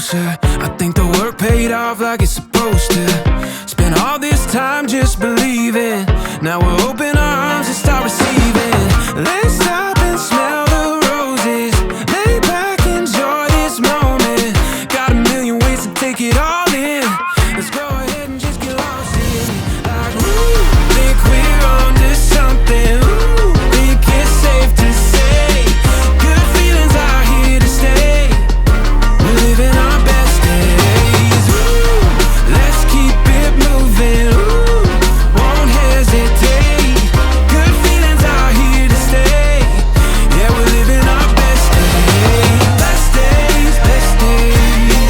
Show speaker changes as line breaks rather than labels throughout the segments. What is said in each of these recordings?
closer. I think the work paid off like it's supposed to. Spent all this time just believing. Now we're open our arms and start receiving. Let's stop and smell the roses. Lay back, enjoy this moment. Got a million ways to take it all in. Let's go ahead and just get lost in it. Like, ooh, think we're on to something. Ooh, think it's safe to say. Good feelings are here to stay. We're living our best days. Ooh, let's keep it moving. Ooh, won't hesitate. Good feelings are here to stay. Yeah, we're living our best days. Best days, best days.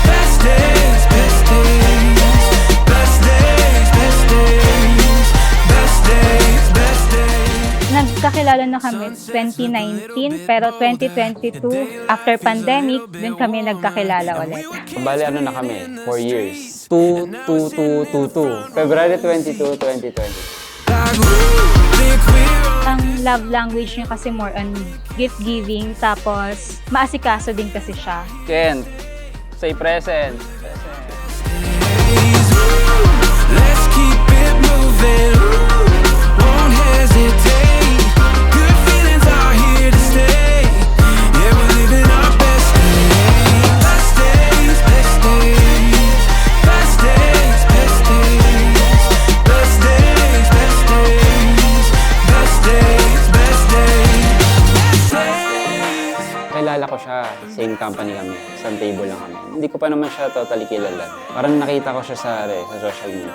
Best days, best days. Best days, best days. Best days, best days.
Nagkakilala na kami 2019, pero 2022, after pandemic, dun kami nagkakilala ulit.
Bali, ano na kami? 4 years. 2-2-2-2-2. February 22, 2020.
Like, ooh, think we're on.
Ang love language niya kasi more on gift giving, tapos maasikaso din kasi siya.
Kent, say present.
Let's keep it moving. Ooh, won't hesitate. Good feelings are here to stay. Yeah, we're living our best days. Best days, best days. Best days, best days. Best days, best days. Best days, best days.
Kilala ko siya. Same company kami. Isang table lang kami. Hindi ko pa naman siya totally kilala. Parang nakita ko siya sa social media.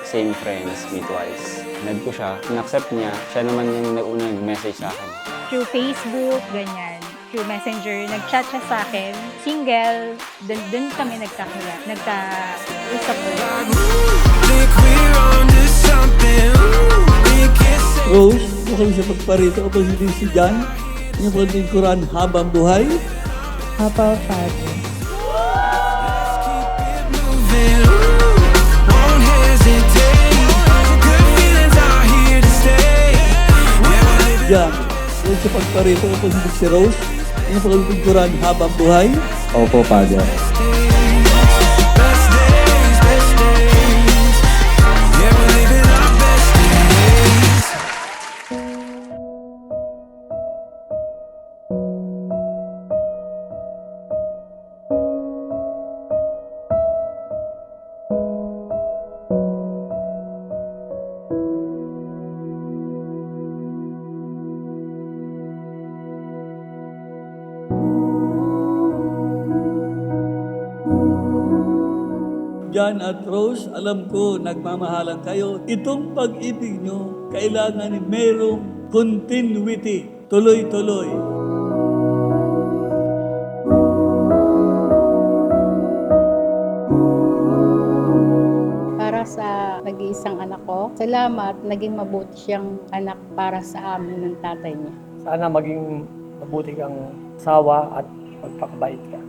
Same friends, meet twice. Nad ko siya. In-accept niya. Siya naman yung una nag-message sa akin.
Through Facebook, ganyan. Through Messenger, nag-chat siya sa akin. Single, dun kami nagka-usap ulit.
Think we're on to something. Ooh, think it's safe.
Rose, mukhang sa pagparito ako si John. Yung pagtingkuran habang buhay.
Papa, Father.
Moving, ooh, won't hesitate. Good feelings are here to stay. Yeah, we're living
John, yung sa pagparito ako si Rose. Yung pagtingkuran habang buhay.
Opo, Father.
best days, best days. Yeah, we're living our best days.
John at Rose, alam ko nagmamahalan kayo. Itong pag-ibig nyo, kailangan merong continuity. Tuloy-tuloy.
Para sa nag-iisang anak ko, salamat, naging mabuti siyang anak para sa amin ng tatay niya.
Sana maging mabuti kang asawa at magpakabait ka.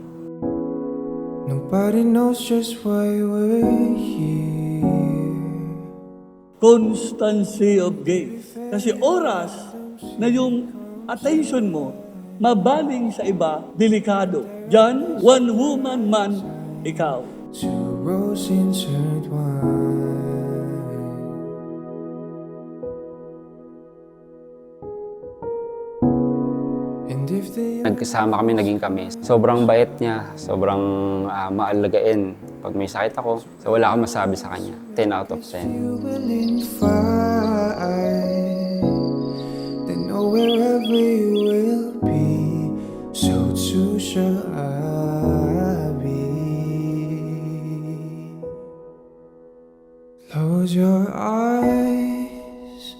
Nobody knows just why we're here.
Constancy of gaze. Kasi oras na yung attention mo mabaling sa iba, delikado. John, one woman man, ikaw.
Two roses intertwined. And if they
Nagkasama kami, naging kami. Sobrang bait niya, sobrang maalagain. Pag may sakit ako, so wala akong masabi sa kanya. 10 out of 10.
you willing to fight, then know wherever you will be, so too shall I be. Close your eyes,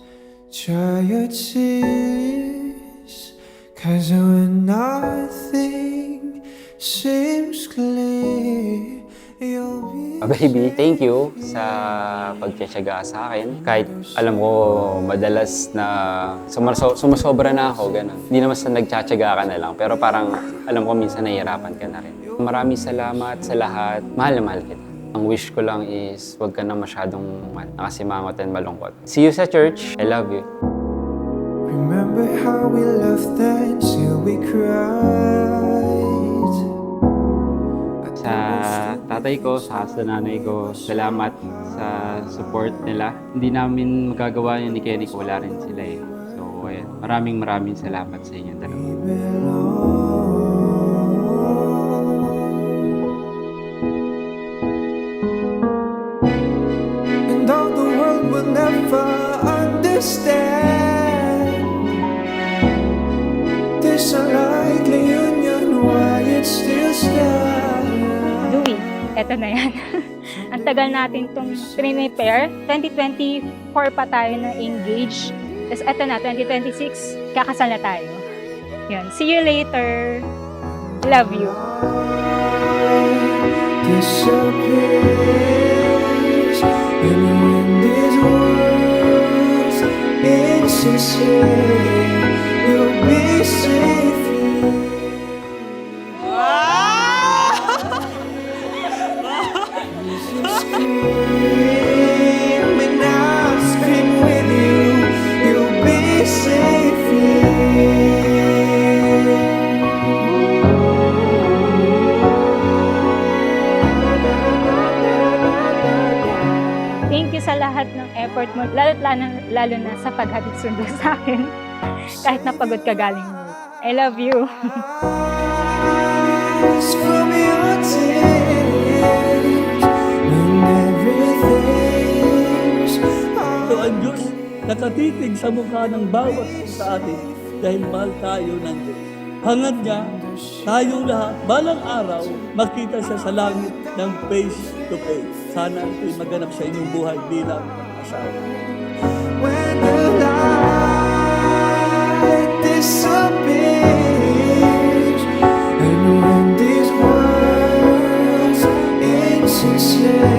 dry your tears, 'cause when nothing seems clear, you'll be
Baby, thank you sa pagtsatsaga sa akin. Kahit alam ko madalas na sumasobra na ako, ganun. Hindi naman sa nagtsatsaga ka na lang, pero parang alam ko minsan nahihirapan ka na rin. Maraming salamat sa lahat. Mahal na mahal kita. Ang wish ko lang is huwag ka na masyadong nakasimangot and malungkot. See you sa church. I love you.
Remember how we laughed and till we cried.
Sa tatay ko, sa nanay ko, salamat sa support nila. Hindi namin magagawa yun ni Kenny kung wala rin sila eh. So, ayan. Maraming salamat sa inyo dalawa.
And all the world will never understand this unlikely union, why it still stands.
Louie, eto na yan. Ang tagal natin itong prepare. 2024 pa tayo na engage. Tapos eto na, 2026, kakasal na tayo. Yun. See you later. Love you.
Disappears, and when this world's insincere, you'll be safe here. Scream, and I'll scream with you, you'll be safe here.
Thank you sa lahat ng effort mo, lalo na sa paghatid sundo sa akin. Kahit napagod ka galing mo. I love you.
From your tears, when everything's
So ang Diyos nakatitig sa mukha ng bawat isa sa atin dahil mahal tayo ng Diyos. Hangad niya, tayong lahat, balang araw, makita siya sa langit ng face to face. Sana ito'y maganap sa inyong buhay bilang asawa.
when the light disappears, and when this world's insincere,